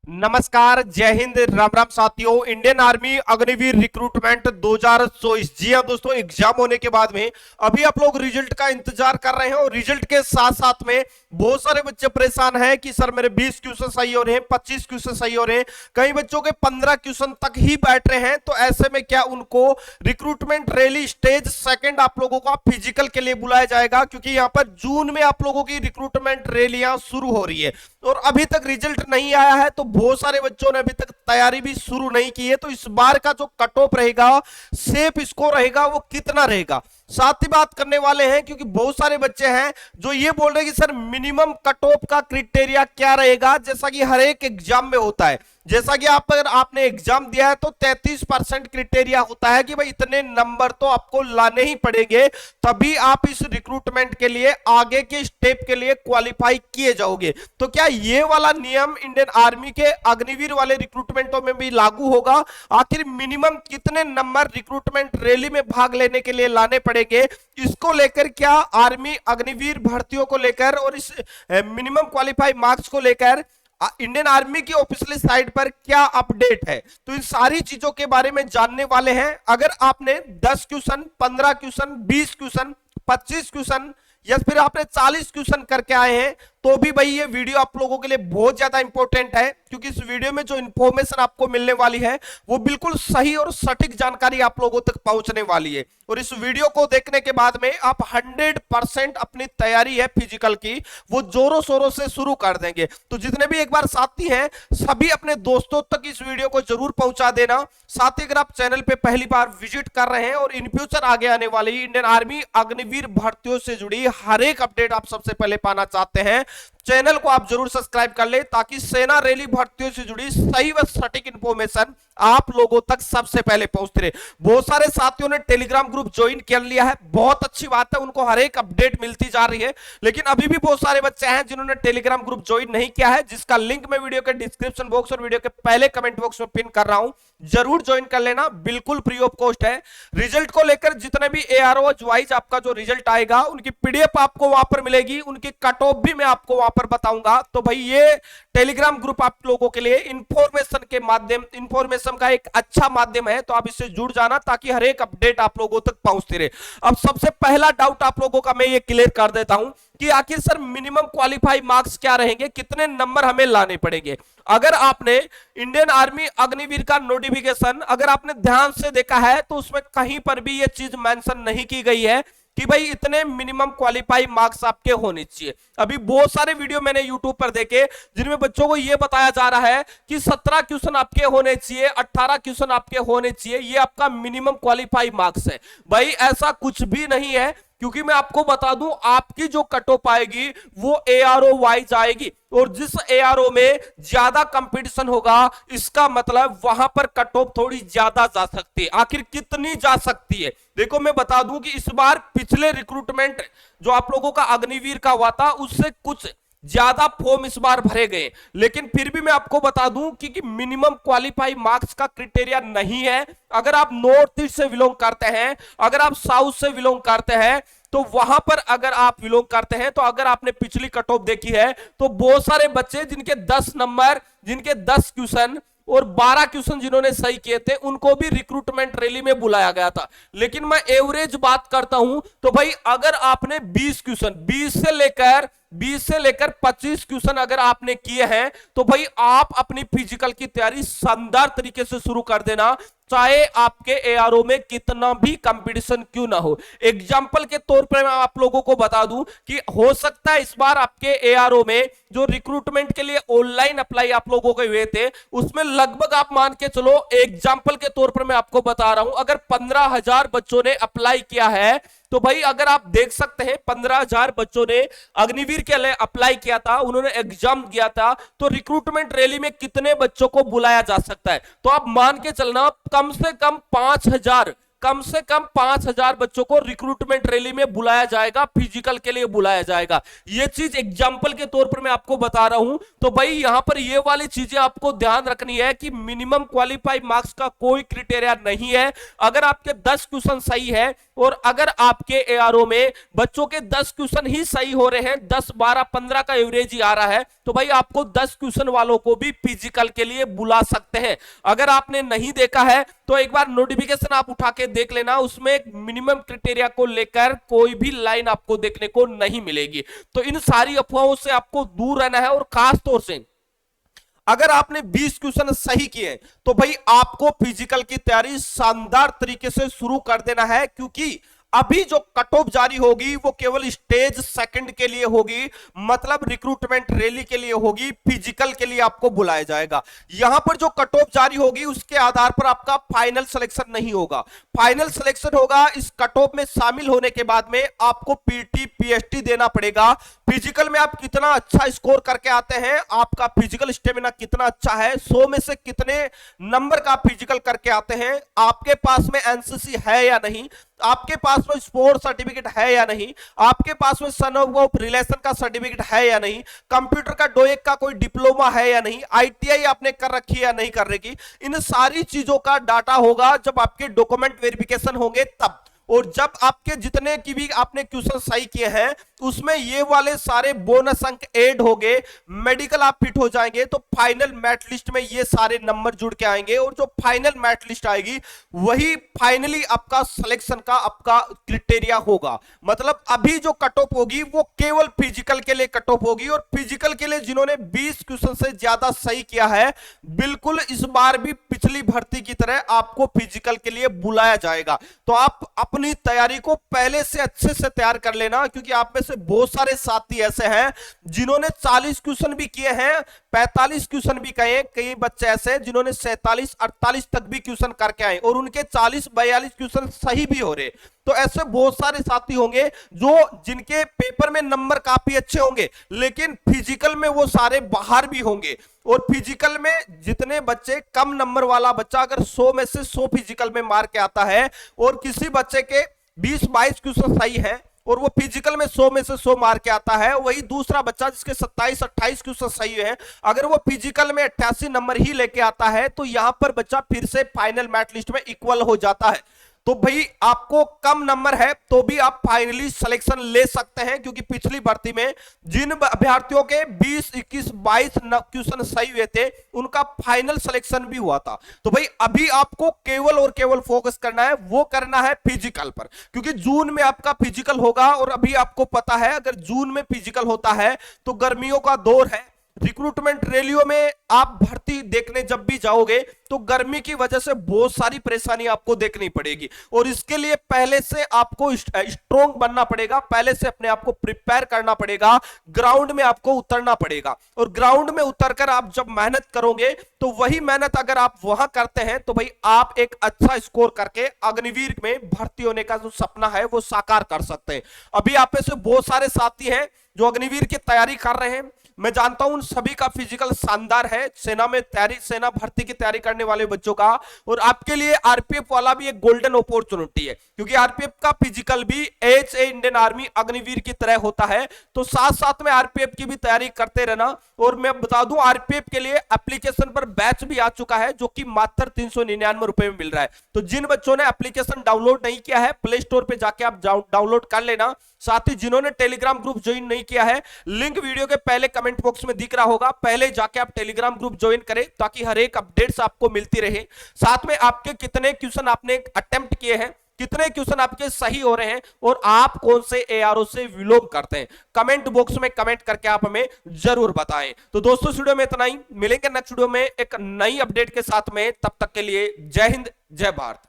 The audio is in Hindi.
नमस्कार, जय हिंद, राम राम साथियों। Indian army Agniveer recruitment 2024। जी हाँ दोस्तों, एग्जाम होने के बाद में अभी आप लोग रिजल्ट का इंतजार कर रहे हैं और रिजल्ट के साथ साथ में बहुत सारे बच्चे परेशान हैं कि सर मेरे 20 क्वेश्चन सही हो रहे हैं, 25 क्वेश्चन सही हो रहे हैं, कई बच्चों के 15 क्वेश्चन तक ही बैठ रहे हैं। तो ऐसे में क्या उनको रिक्रूटमेंट रैली स्टेज सेकंड आप लोगों को फिजिकल के लिए बुलाया जाएगा, क्योंकि यहाँ पर जून में आप लोगों की रिक्रूटमेंट रैलियां शुरू हो रही है और अभी तक रिजल्ट नहीं आया है। तो बहुत सारे बच्चों ने अभी तक तैयारी भी शुरू नहीं की है। तो इस बार का जो कट ऑफ रहेगा, सेफ स्कोर रहेगा, वो कितना रहेगा, साथ ही बात करने वाले हैं। क्योंकि बहुत सारे बच्चे हैं जो ये बोल रहे हैं कि सर मिनिमम कट ऑफ का क्राइटेरिया क्या रहेगा, जैसा कि हर एक एग्जाम में होता है। जैसा कि आप अगर आपने एग्जाम दिया है तो 33% क्राइटेरिया होता है कि भाई इतने नंबर तो आपको लाने ही पड़ेंगे, तभी आप इस रिक्रूटमेंट के लिए आगे के स्टेप के लिए क्वालिफाई किए जाओगे। तो क्या ये वाला नियम इंडियन आर्मी के अग्निवीर वाले रिक्रूटमेंटों में भी लागू होगा? आखिर मिनिमम कितने नंबर रिक्रूटमेंट रैली में भाग लेने के लिए लाने पड़ेंगे, इसको लेकर क्या आर्मी अग्निवीर भर्तियों को लेकर और इस मिनिमम क्वालिफाई मार्क्स को लेकर इंडियन आर्मी की ऑफिशियल साइट पर क्या अपडेट है, तो इन सारी चीजों के बारे में जानने वाले हैं। अगर आपने 10 क्वेश्चन, 15 क्वेश्चन, 20 क्वेश्चन, 25 क्वेश्चन या फिर आपने 40 क्वेश्चन करके आए हैं, तो भी भाई ये वीडियो आप लोगों के लिए बहुत ज्यादा इंपॉर्टेंट है। क्योंकि इस वीडियो में जो इंफॉर्मेशन आपको मिलने वाली है वो बिल्कुल सही और सटीक जानकारी आप लोगों तक पहुंचने वाली है। और इस वीडियो को देखने के बाद में आप 100% अपनी तैयारी है फिजिकल की, वो जोरों शोरों से शुरू कर देंगे। तो जितने भी एक बार साथी हैं, सभी अपने दोस्तों तक इस वीडियो को जरूर पहुंचा देना। साथ ही अगर आप चैनल पे पहली बार विजिट कर रहे हैं और इन फ्यूचर आगे आने वाली इंडियन आर्मी अग्निवीर भर्तियों से जुड़ी हर एक अपडेट आप सबसे पहले पाना चाहते हैं, चैनल को आप जरूर सब्सक्राइब कर ले, ताकि सेना रैली भर्तियों से जुड़ी सही व सटीक इंफॉर्मेशन आप लोगों तक सबसे पहले पहुंचते रहे। बहुत सारे साथियों ने टेलीग्राम ग्रुप ज्वाइन कर लिया है, बहुत अच्छी बात है, उनको हर एक अपडेट मिलती जा रही है। लेकिन अभी भी बहुत सारे बच्चे हैं जिन्होंने टेलीग्राम ग्रुप ज्वाइन नहीं किया है, जिसका लिंक मैं वीडियो के डिस्क्रिप्शन बॉक्स और वीडियो के पहले कमेंट बॉक्स में पिन कर रहा हूं, जरूर ज्वाइन कर लेना, बिल्कुल फ्री ऑफ कॉस्ट है। रिजल्ट को लेकर जितने भी एआरओ वाइज आपका जो रिजल्ट आएगा, उनकी पीडीएफ आपको वहां पर मिलेगी, उनकी कट ऑफ भी मैं आपको वहां पर बताऊंगा। तो भाई ये टेलीग्राम ग्रुप आप लोगों के लिए इंफॉर्मेशन का एक अच्छा माध्यम है, तो आप इससे जुड़ जाना ताकि हर एक अपडेट आप लोगों तक पहुंचती रहे। अब सबसे पहला डाउट आप लोगों का मैं ये क्लियर कर देता हूं कि आखिर सर मिनिमम क्वालिफाई मार्क्स क्या रहेंगे, कितने नंबर हमें लाने पड़ेंगे। अगर आपने इंडियन आर्मी अग्निवीर का नोटिफिकेशन अगर आपने ध्यान से देखा है, तो उसमें कहीं पर भी यह चीज मेंशन नहीं की गई है कि भाई इतने मिनिमम क्वालिफाई मार्क्स आपके होने चाहिए। अभी बहुत सारे वीडियो मैंने यूट्यूब पर देखे जिनमें बच्चों को यह बताया जा रहा है कि 17 क्वेश्चन आपके होने चाहिए, 18 क्वेश्चन आपके होने चाहिए, ये आपका मिनिमम क्वालिफाई मार्क्स है। भाई ऐसा कुछ भी नहीं है, क्योंकि मैं आपको बता दूं आपकी जो कट ऑफ आएगी वो एआरओ वाइज आएगी, और जिस एआरओ में ज्यादा कंपटीशन होगा, इसका मतलब वहां पर कट ऑफ थोड़ी ज्यादा जा सकती है। आखिर कितनी जा सकती है, देखो मैं बता दूं कि इस बार पिछले रिक्रूटमेंट जो आप लोगों का अग्निवीर का हुआ था, उससे कुछ ज्यादा फॉर्म इस बार भरे गए। लेकिन फिर भी मैं आपको बता दूं कि मिनिमम क्वालिफाई मार्क्स का क्राइटेरिया नहीं है। अगर आप नॉर्थ ईस्ट से बिलोंग करते हैं, अगर आप साउथ से बिलोंग करते हैं, तो वहां पर अगर आप बिलोंग करते हैं, तो अगर आपने पिछली कट ऑफ देखी है, तो बहुत सारे बच्चे जिनके 10 नंबर, जिनके 10 क्वेश्चन और 12 क्वेश्चन जिन्होंने सही किए थे, उनको भी रिक्रूटमेंट रैली में बुलाया गया था। लेकिन मैं एवरेज बात करता हूं, तो भाई अगर आपने 20 क्वेश्चन 20 से लेकर 25 क्वेश्चन अगर आपने किए हैं, तो भाई आप अपनी फिजिकल की तैयारी शानदार तरीके से शुरू कर देना, चाहे आपके एआरओ में कितना भी कंपटीशन क्यों ना हो। एग्जांपल के तौर पर मैं आप लोगों को बता दूं कि हो सकता है इस बार आपके एआरओ में जो रिक्रूटमेंट के लिए ऑनलाइन अप्लाई आप लोगों के हुए थे, उसमें लगभग आप मान के चलो, एग्जांपल के तौर पर मैं आपको बता रहा हूं, अगर 15,000 बच्चों ने अप्लाई किया है, तो भाई अगर आप देख सकते हैं 15,000 बच्चों ने अग्निवीर के लिए अप्लाई किया था, उन्होंने एग्जाम दिया था, तो रिक्रूटमेंट रैली में कितने बच्चों को बुलाया जा सकता है? तो आप मान के चलना कम से कम 5,000 बच्चों को रिक्रूटमेंट रैली में बुलाया जाएगा, फिजिकल के लिए बुलाया जाएगा। ये चीज एग्जांपल के तौर पर मैं आपको बता रहा हूं। तो भाई यहां पर ये वाली चीजें आपको ध्यान रखनी है कि मिनिमम क्वालिफाई मार्क्स का कोई क्राइटेरिया नहीं है। अगर आपके 10 क्वेश्चन सही है, और अगर आपके एआरओ में बच्चों के 10 क्वेश्चन ही सही हो रहे हैं, 10 12 15 का एवरेज ही आ रहा है, तो भाई आपको 10 क्वेश्चन वालों को भी फिजिकल के लिए बुला सकते हैं। अगर आपने नहीं देखा है तो एक बार नोटिफिकेशन आप उठा के देख लेना, उसमें एक मिनिमम क्राइटेरिया को लेकर कोई भी लाइन आपको देखने को नहीं मिलेगी। तो इन सारी अफवाहों से आपको दूर रहना है, और खास तौर से अगर आपने 20 क्वेश्चन सही किए तो भाई आपको फिजिकल की तैयारी शानदार तरीके से शुरू कर देना है, क्योंकि अभी जो कट ऑफ जारी होगी वो केवल स्टेज सेकंड के लिए होगी, मतलब रिक्रूटमेंट रैली के लिए होगी, फिजिकल के लिए आपको बुलाया जाएगा। यहां पर जो कट ऑफ जारी होगी उसके आधार पर आपका फाइनल सिलेक्शन नहीं होगा। फाइनल सिलेक्शन होगा इस कट ऑफ में शामिल होने के बाद में आपको पीटी पीएचडी देना पड़ेगा। फिजिकल में आप कितना अच्छा स्कोर करके आते हैं, आपका फिजिकल स्टेमिना कितना अच्छा है, 100 में से कितने नंबर का फिजिकल करके आते हैं, आपके पास में एनसीसी है या नहीं, आपके पास में स्पोर्ट्स सर्टिफिकेट है या नहीं, आपके पास में सन ऑफ रिलेशन का सर्टिफिकेट है या नहीं, कंप्यूटर का डोएक का कोई डिप्लोमा है या नहीं, आईटीआई आपने कर रखी है या नहीं कर रखी, इन सारी चीजों का डाटा होगा जब आपके डॉक्यूमेंट वेरिफिकेशन होंगे तब। और जब आपके जितने की भी आपने क्वेश्चन सही किए हैं उसमें ये वाले सारे बोनस अंक ऐड हो गए, मेडिकल आप फिट हो जाएंगे, तो फाइनल मेरिट लिस्ट में ये सारे नंबर जुड़ के आएंगे, और जो फाइनल मेरिट लिस्ट आएगी वही फाइनली आपका सिलेक्शन का आपका क्राइटेरिया होगा। मतलब अभी जो कट ऑफ होगी वो केवल फिजिकल के लिए कट ऑफ होगी, और फिजिकल के लिए जिन्होंने 20 क्वेश्चन से ज्यादा सही किया है बिल्कुल इस बार भी पिछली भर्ती की तरह आपको फिजिकल के लिए बुलाया जाएगा। तो आप अपनी तैयारी को पहले से अच्छे से तैयार कर लेना, क्योंकि आप में से बहुत सारे साथी ऐसे हैं जिन्होंने 40 क्वेश्चन भी किए हैं, 45 क्वेश्चन भी किए, कई बच्चे ऐसे हैं जिन्होंने 47 48 तक भी क्वेश्चन करके आए और उनके 40 42 क्वेश्चन सही भी हो रहे। तो ऐसे बहुत सारे साथी होंगे जो जिनके पेपर में नंबर काफी अच्छे होंगे लेकिन फिजिकल में वो सारे बाहर भी होंगे। और फिजिकल में जितने बच्चे कम नंबर वाला बच्चा अगर 100 में से 100 फिजिकल में मार के आता है और किसी बच्चे के 20-22 क्वेश्चन सही है और वो फिजिकल में 100 में से 100 मार के आता है, वही दूसरा बच्चा जिसके 27-28 क्वेश्चन सही है अगर वो फिजिकल में 88 नंबर ही लेके आता है तो यहां पर बच्चा फिर से फाइनल मेरिट लिस्ट में इक्वल हो जाता है। तो भाई आपको कम नंबर है तो भी आप फाइनली सिलेक्शन ले सकते हैं, क्योंकि पिछली भर्ती में जिन अभ्यर्थियों के 20 21 22 क्वेश्चन सही हुए थे उनका फाइनल सिलेक्शन भी हुआ था। तो भाई अभी आपको केवल और केवल फोकस करना है, वो करना है फिजिकल पर, क्योंकि जून में आपका फिजिकल होगा। और अभी आपको पता है अगर जून में फिजिकल होता है तो गर्मियों का दौर है, रिक्रूटमेंट रैलियों में आप भर्ती देखने जब भी जाओगे तो गर्मी की वजह से बहुत सारी परेशानी आपको देखनी पड़ेगी, और इसके लिए पहले से आपको स्ट्रॉन्ग बनना पड़ेगा, पहले से अपने आप को प्रिपेयर करना पड़ेगा, ग्राउंड में आपको उतरना पड़ेगा। और ग्राउंड में उतरकर आप जब मेहनत करोगे तो वही मेहनत अगर आप वहां करते हैं तो भाई आप एक अच्छा स्कोर करके अग्निवीर में भर्ती होने का जो सपना है वो साकार कर सकते हैं। अभी आप में से बहुत सारे साथी हैं जो अग्निवीर की तैयारी कर रहे हैं, मैं जानता हूं उन सभी का फिजिकल शानदार है, सेना में तैयारी, सेना भर्ती की तैयारी करने वाले बच्चों का। और आपके लिए आरपीएफ वाला भी एक गोल्डन अपॉर्चुनिटी है, क्योंकि आरपीएफ का फिजिकल भी H A Indian army Agniveer की तरह होता है। तो साथ साथ में आरपीएफ की भी तैयारी करते रहना। और मैं बता दूं आरपीएफ के लिए एप्लीकेशन पर बैच भी आ चुका है जो कि मात्र 399 रुपए में मिल रहा है। तो जिन बच्चों ने एप्लीकेशन डाउनलोड नहीं किया है प्ले स्टोर पे जाके आप डाउनलोड कर लेना। साथ ही जिन्होंने टेलीग्राम ग्रुप ज्वाइन नहीं किया है, लिंक वीडियो के पहले कमेंट बॉक्स में दिख रहा होगा, पहले जाके आप टेलीग्राम ग्रुप ज्वाइन करें ताकि हर एक अपडेट्स आपको मिलती रहे। साथ में आपके कितने क्वेश्चन आपने अटेम्प्ट किए हैं, कितने क्वेश्चन आपके सही हो रहे हैं और आप कौन से एआरओ से विलोम करते हैं, कमेंट बॉक्स में कमेंट करके आप हमें जरूर बताएं। तो दोस्तों इस वीडियो में इतना ही, मिलेंगे नेक्स्ट वीडियो में एक नई अपडेट के साथ में, तब तक के लिए जय हिंद जय भारत।